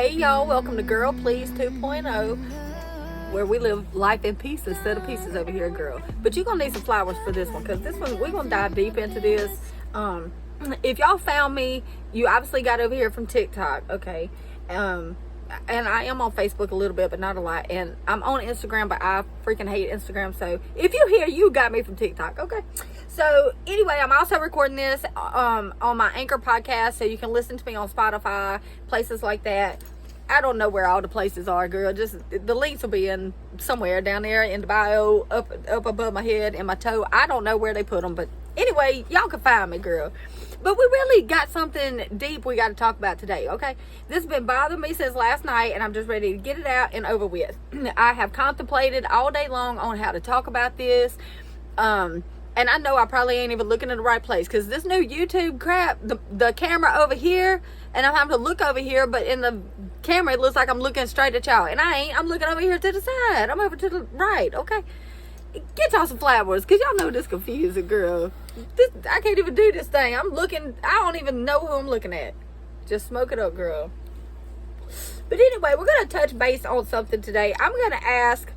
Hey y'all, welcome to Girl Please 2.0, where we live life in pieces instead of pieces over here, girl. But you're gonna need some flowers for this one, because this one we're gonna dive deep into this. If y'all found me, you obviously got over here from TikTok, okay? And I am on Facebook a little bit, but not a lot. And I'm on Instagram, but I freaking hate Instagram. So if you're here, you got me from TikTok, okay? So anyway, I'm also recording this on my Anchor podcast, so you can listen to me on Spotify, places like that. I don't know where all the places are, girl. Just the links will be in somewhere down there in the bio, up above my head and my toe. I don't know where they put them, but anyway, y'all can find me, girl. But we really got something deep we got to talk about today, okay? This has been bothering me since last night, and I'm just ready to get it out and over with. I have contemplated all day long on how to talk about this. And I know I probably ain't even looking in the right place, because this new YouTube crap, the camera over here, and I'm having to look over here, but in the camera it looks like I'm looking straight at y'all, and I ain't. I'm looking over here to the side. I'm over to the right, okay? Get y'all some flowers, because y'all know this confusing, girl. I can't even do this thing. I'm looking, I don't even know who I'm looking at. Just smoke it up, girl. But anyway, we're going to touch base on something today. I'm going to ask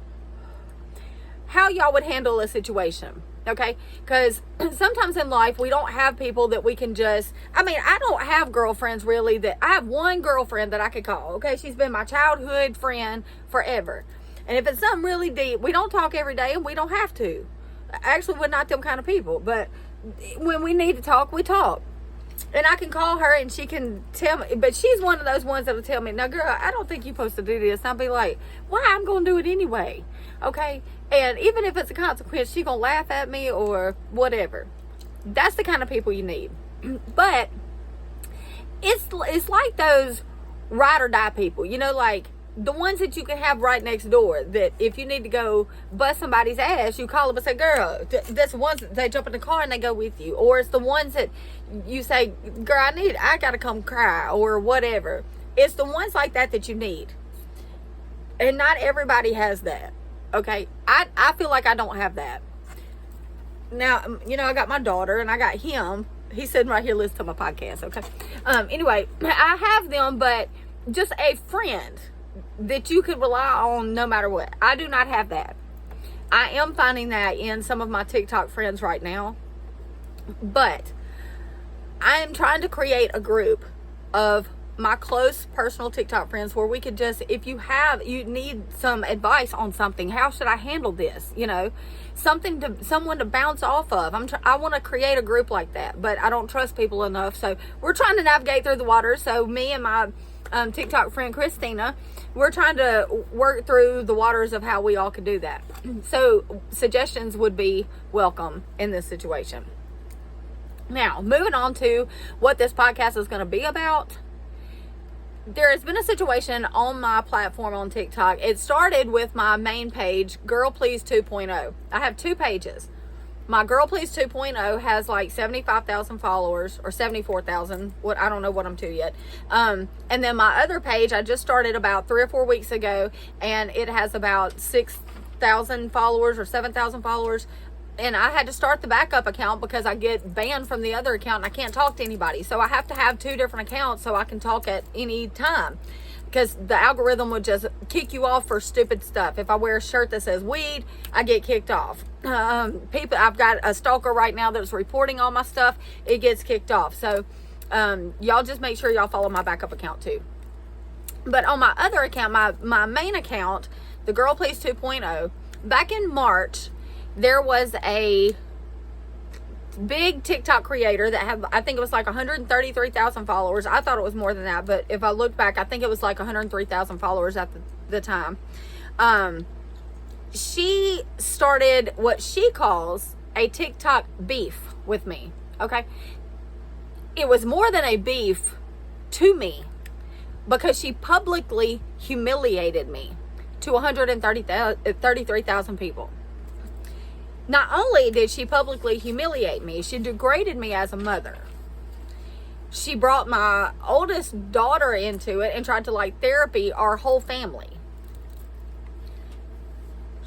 how y'all would handle a situation. Okay, because sometimes in life we don't have people that we can just, I don't have girlfriends really. That I have one girlfriend that I could call, okay? She's been my childhood friend forever. And if it's something really deep, we don't talk every day, and we don't have to. Actually, we're not them kind of people, but when we need to talk, we talk. And I can call her and she can tell me, but she's one of those ones that'll tell me, now girl, I don't think you're supposed to do this. And I'll be like, why? I'm going to do it anyway. Okay. And even if it's a consequence, she's going to laugh at me or whatever. That's the kind of people you need. But it's like those ride or die people, you know, like the ones that you can have right next door, that if you need to go bust somebody's ass, you call them and say, girl, that's the ones that they jump in the car and they go with you. Or it's the ones that you say, girl, I gotta come cry or whatever. It's the ones like that that you need. And not everybody has that. Okay. I feel like I don't have that. Now, you know, I got my daughter and I got him. He's sitting right here listening to my podcast. Okay. Anyway, I have them, but just a friend that you could rely on no matter what. I do not have that. I am finding that in some of my TikTok friends right now. But I am trying to create a group of my close personal TikTok friends where we could just, if you need some advice on something, how should I handle this? You know, someone to bounce off of. I want to create a group like that, but I don't trust people enough. So we're trying to navigate through the waters. So me and my TikTok friend Christina, we're trying to work through the waters of how we all could do that. So suggestions would be welcome in this situation. Now, moving on to what this podcast is going to be about. There has been a situation on my platform on TikTok. It started with my main page, Girl Please 2.0. I have two pages. My Girl Please 2.0 has like 75,000 followers, or 74,000. I don't know what I'm to yet. And then my other page, I just started about 3 or 4 weeks ago, and it has about 6,000 followers or 7,000 followers. And I had to start the backup account because I get banned from the other account and I can't talk to anybody. So I have to have 2 different accounts so I can talk at any time, because the algorithm would just kick you off for stupid stuff. If I wear a shirt that says weed, I get kicked off. I've got a stalker right now that's reporting all my stuff. It gets kicked off. So y'all just make sure y'all follow my backup account too. But on my other account, my main account, the Girl Please 2.0, back in March, there was a big TikTok creator that had, I think it was like 133,000 followers. I thought it was more than that, but if I look back, I think it was like 103,000 followers at the time. She started what she calls a TikTok beef with me. Okay. It was more than a beef to me, because she publicly humiliated me to 133,000 people. Not only did she publicly humiliate me, she degraded me as a mother. She brought my oldest daughter into it and tried to like therapy our whole family.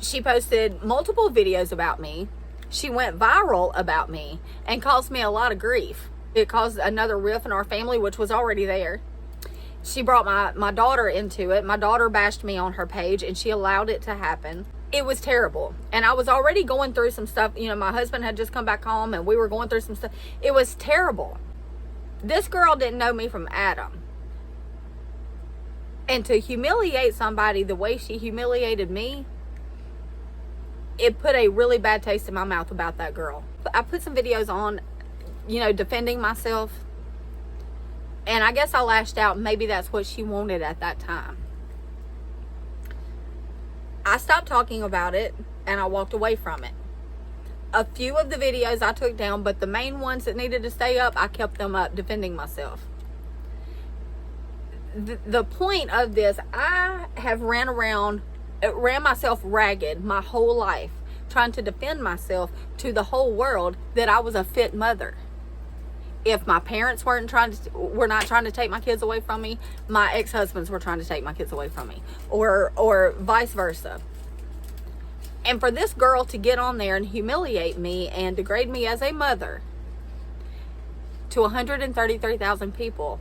She posted multiple videos about me. She went viral about me and caused me a lot of grief. It caused another rift in our family, which was already there. She brought my daughter into it. My daughter bashed me on her page, and she allowed it to happen. It was terrible. And I was already going through some stuff. You know, my husband had just come back home, and we were going through some stuff. It was terrible. This girl didn't know me from Adam. And to humiliate somebody the way she humiliated me, it put a really bad taste in my mouth about that girl. I put some videos on, you know, defending myself. And I guess I lashed out. Maybe that's what she wanted at that time. I stopped talking about it, and I walked away from it. A few of the videos I took down, but the main ones that needed to stay up, I kept them up, defending myself. The point of this, I have ran myself ragged my whole life, trying to defend myself to the whole world that I was a fit mother. If my parents were not trying to take my kids away from me, my ex-husbands were trying to take my kids away from me, or vice versa. And for this girl to get on there and humiliate me and degrade me as a mother to 133,000 people,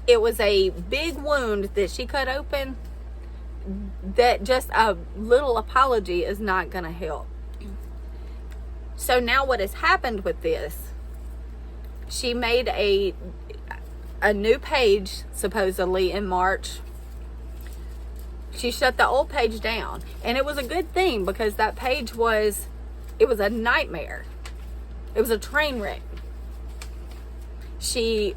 it was a big wound that she cut open that just a little apology is not going to help. So now what has happened with this, she made a new page supposedly in March. She shut the old page down, and it was a good thing, because that page was a nightmare. It was a train wreck. She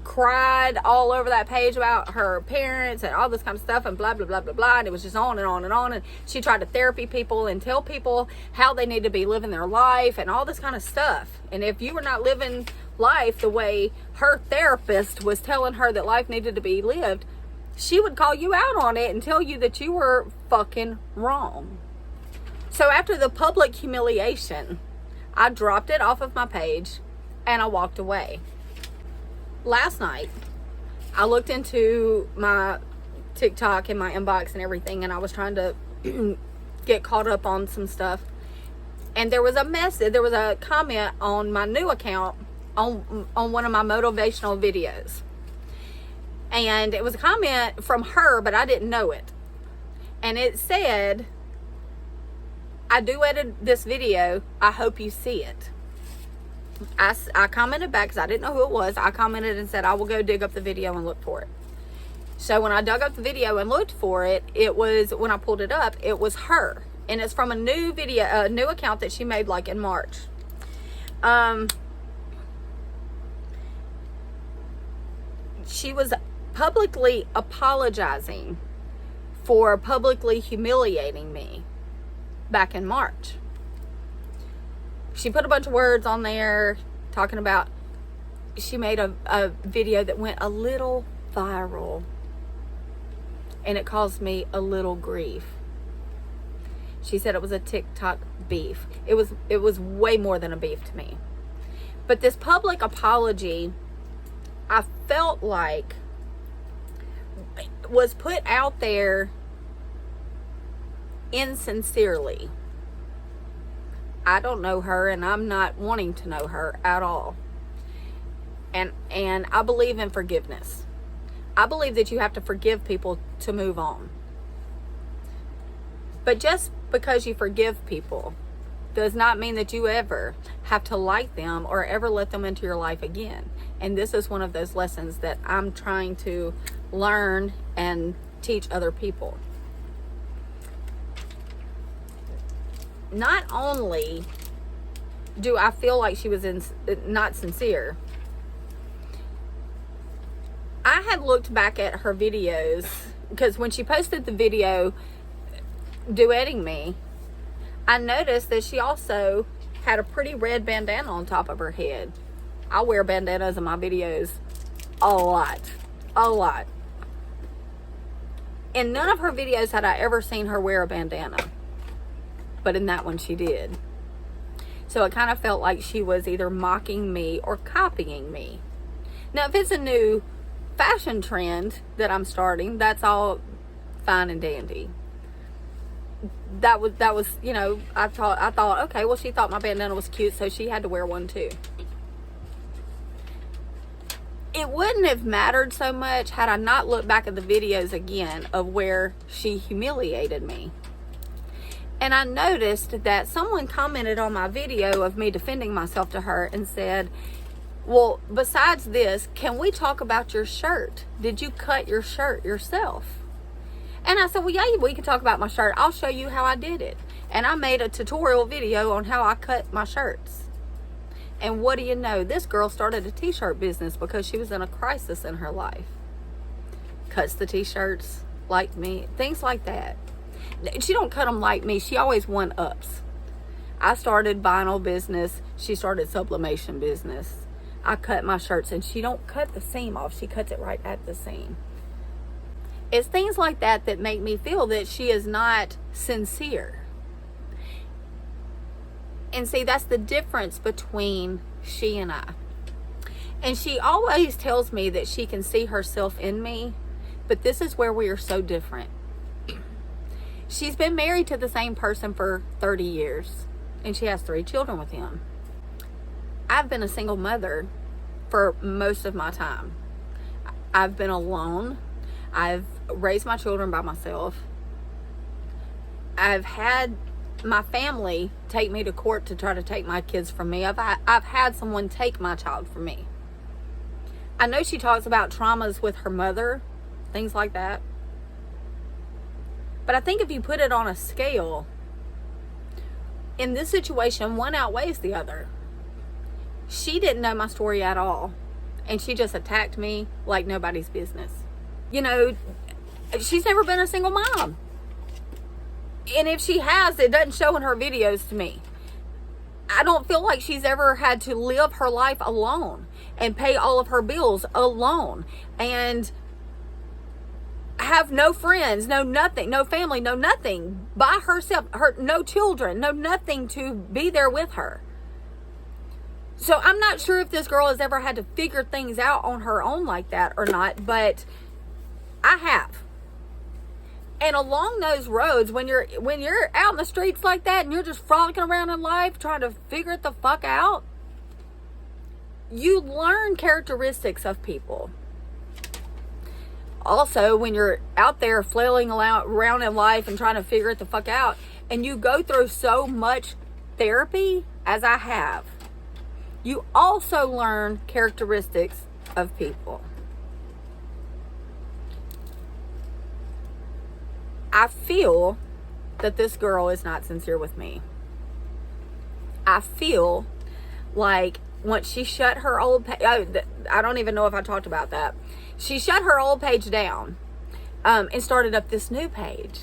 cried all over that page about her parents and all this kind of stuff, and blah blah blah blah blah, and it was just on and on and on. And she tried to therapy people and tell people how they need to be living their life and all this kind of stuff. And if you were not living life the way her therapist was telling her that life needed to be lived, she would call you out on it and tell you that you were fucking wrong. So after the public humiliation, I dropped it off of my page and I walked away. Last night, I looked into my TikTok and my inbox and everything, and I was trying to get caught up on some stuff. And there was a comment on my new account on one of my motivational videos. And it was a comment from her, but I didn't know it. And it said, "I duetted this video. I hope you see it." I commented back because I didn't know who it was. I commented and said, "I will go dig up the video and look for it." So when I dug up the video and looked for it, when I pulled it up, it was her. And it's from a new video, a new account that she made like in March. She was publicly apologizing for publicly humiliating me back in March. She put a bunch of words on there talking about, she made a video that went a little viral, and it caused me a little grief. She said it was a TikTok beef. It was way more than a beef to me. But this public apology, I felt like, was put out there insincerely. I don't know her, and I'm not wanting to know her at all. And I believe in forgiveness. I believe that you have to forgive people to move on. But just because you forgive people does not mean that you ever have to like them or ever let them into your life again. And this is one of those lessons that I'm trying to learn and teach other people. Not only do I feel like she was not sincere, I had looked back at her videos, because when she posted the video duetting me, I noticed that she also had a pretty red bandana on top of her head. I wear bandanas in my videos a lot. In none of her videos had I ever seen her wear a bandana. But in that one she did. So it kind of felt like she was either mocking me or copying me. Now, if it's a new fashion trend that I'm starting, that's all fine and dandy. That was, you know, I thought, okay, well, she thought my bandana was cute, so she had to wear one too. It wouldn't have mattered so much had I not looked back at the videos again of where she humiliated me. And I noticed that someone commented on my video of me defending myself to her and said, well, besides this, can we talk about your shirt? Did you cut your shirt yourself? And I said, well, yeah, we can talk about my shirt. I'll show you how I did it. And I made a tutorial video on how I cut my shirts. And what do you know? This girl started a t-shirt business because she was in a crisis in her life. Cuts the t-shirts like me, things like that. She don't cut them like me. She always one-ups. I started vinyl business. She started sublimation business. I cut my shirts, and she don't cut the seam off. She cuts it right at the seam. It's things like that that make me feel that she is not sincere. And see, that's the difference between she and I. And she always tells me that she can see herself in me, but this is where we are so different. She's been married to the same person for 30 years, and she has 3 children with him. I've been a single mother for most of my time. I've been alone. I've raised my children by myself. I've had my family take me to court to try to take my kids from me. I've had someone take my child from me. I know she talks about traumas with her mother, things like that. But I think if you put it on a scale, in this situation, one outweighs the other. She didn't know my story at all, and she just attacked me like nobody's business. You know, she's never been a single mom. And if she has, it doesn't show in her videos to me. I don't feel like she's ever had to live her life alone and pay all of her bills alone and have no friends, no nothing, no family, no nothing, by herself, no children, no nothing to be there with her. So I'm not sure if this girl has ever had to figure things out on her own like that or not, but I have. And along those roads, when you're out in the streets like that and you're just frolicking around in life trying to figure it the fuck out, you learn characteristics of people. Also, when you're out there flailing around in life and trying to figure it the fuck out, and you go through so much therapy, as I have, you also learn characteristics of people. I feel that this girl is not sincere with me. I feel like once she shut her old page, I don't even know if I talked about that. She shut her old page down and started up this new page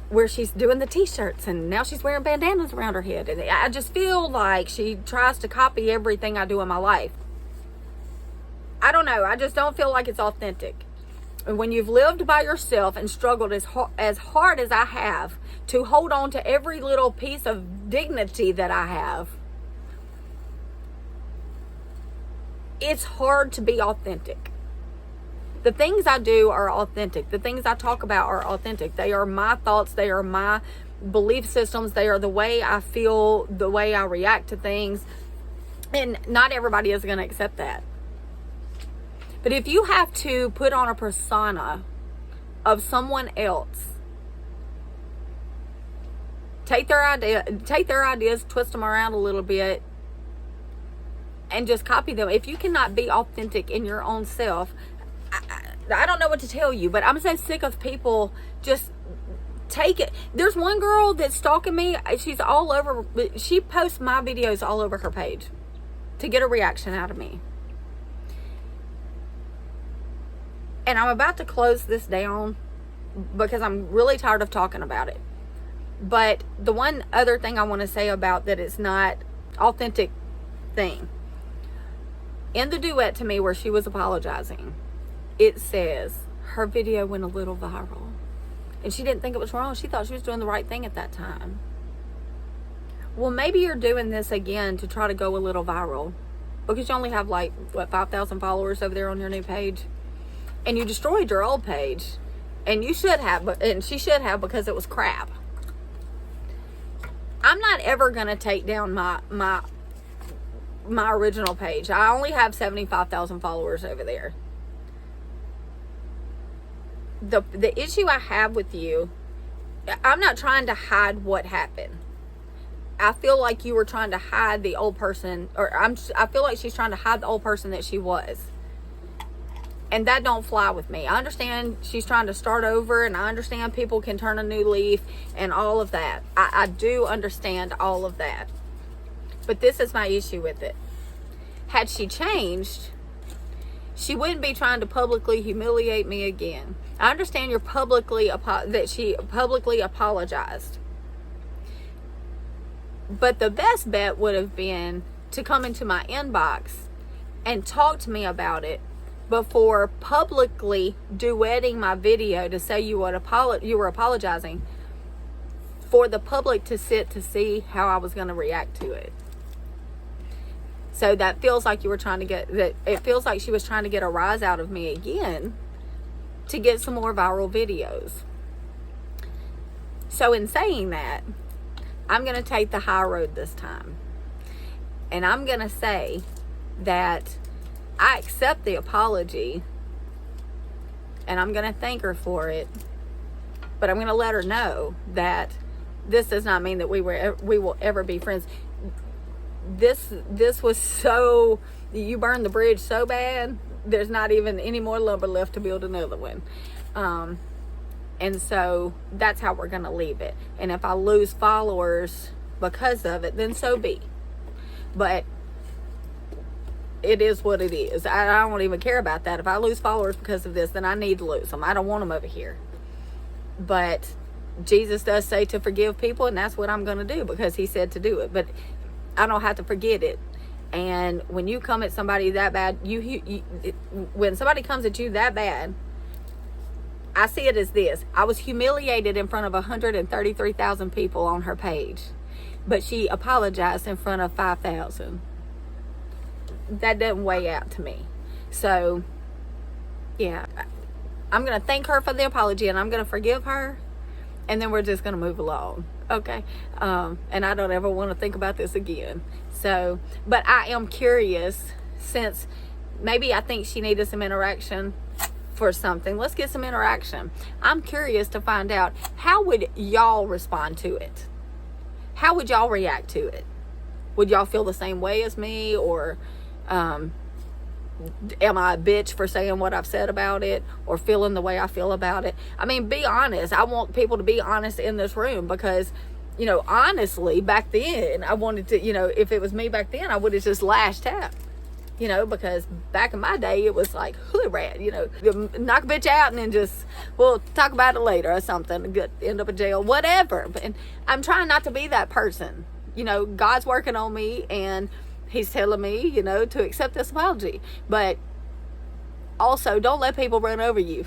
where she's doing the t-shirts, and now she's wearing bandanas around her head. And I just feel like she tries to copy everything I do in my life. I don't know. I just don't feel like it's authentic. And when you've lived by yourself and struggled as hard as I have to hold on to every little piece of dignity that I have, it's hard to be authentic. The things I do are authentic. The things I talk about are authentic. They are my thoughts. They are my belief systems. They are the way I feel, the way I react to things. And not everybody is going to accept that. But if you have to put on a persona of someone else, take their ideas, twist them around a little bit, and just copy them. If you cannot be authentic in your own self, I don't know what to tell you, but I'm so sick of people just take it. There's one girl that's stalking me. She's all over. She posts my videos all over her page to get a reaction out of me. And I'm about to close this down because I'm really tired of talking about it. But the one other thing I want to say about that it's not authentic thing. In the duet to me where she was apologizing, it says her video went a little viral. And she didn't think it was wrong. She thought she was doing the right thing at that time. Well, maybe you're doing this again to try to go a little viral. Because you only have 5,000 followers over there on your new page. And you destroyed your old page. And you should have, and she should have, because it was crap. I'm not ever going to take down my my original page. I only have 75,000 followers over there. The issue I have with you, I'm not trying to hide what happened. I feel like you were trying to hide the old person, or I feel like she's trying to hide the old person that she was. And that don't fly with me. I understand she's trying to start over, and I understand people can turn a new leaf and all of that. I do understand all of that. But this is my issue with it. Had she changed, she wouldn't be trying to publicly humiliate me again. I understand that she publicly apologized. But the best bet would have been to come into my inbox and talk to me about it before publicly duetting my video to say you were apologizing, for the public to sit to see how I was going to react to it. So that feels like it feels like she was trying to get a rise out of me again to get some more viral videos. So in saying that, I'm going to take the high road this time. And I'm going to say that I accept the apology, and I'm going to thank her for it. But I'm going to let her know that this does not mean that we will ever be friends. This was so, you burned the bridge so bad, there's not even any more lumber left to build another one. And so that's how we're going to leave it. And if I lose followers because of it, then so be. But it is what it is. I don't even care about that. If I lose followers because of this, then I need to lose them. I don't want them over here. But Jesus does say to forgive people, and that's what I'm going to do because he said to do it. But I don't have to forget it. And when you come at somebody that bad, when somebody comes at you that bad, I see it as this. I was humiliated in front of 133,000 people on her page, but she apologized in front of 5,000. That doesn't weigh out to me. So, yeah, I'm going to thank her for the apology, and I'm going to forgive her, and then we're just going to move along. Okay? And I don't ever want to think about this again. So, but I am curious, since maybe I think she needed some interaction for something. Let's get some interaction. I'm curious to find out, how would y'all respond to it? How would y'all react to it? Would y'all feel the same way as me, or am I a bitch for saying what I've said about it, or feeling the way I feel about it? I mean, be honest. I want people to be honest in this room, because, you know, honestly, back then, I wanted to, you know, if it was me back then, I would have just lashed out. You know, because back in my day, it was like hood rat, you know, knock a bitch out and then just, we'll talk about it later or something, end up in jail, whatever. And I'm trying not to be that person. You know, God's working on me, and he's telling me, you know, to accept this apology. But also, don't let people run over you.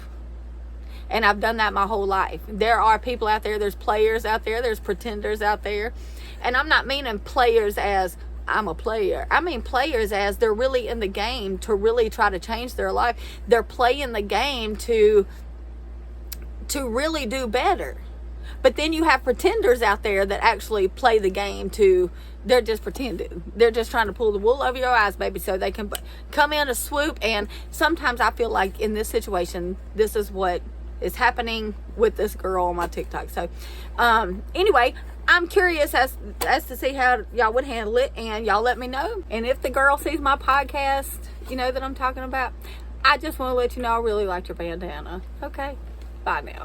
And I've done that my whole life. There are people out there, there's players out there, there's pretenders out there. And I'm not meaning players as I'm a player. I mean players as they're really in the game to really try to change their life. They're playing the game to really do better. But then you have pretenders out there that actually play the game they're just pretending. They're just trying to pull the wool over your eyes, baby, so they can come in a swoop. And sometimes I feel like in this situation, this is what is happening with this girl on my TikTok. So anyway, I'm curious as to see how y'all would handle it, and y'all let me know. And if the girl sees my podcast, you know, that I'm talking about, I just want to let you know I really liked your bandana. Okay, bye now.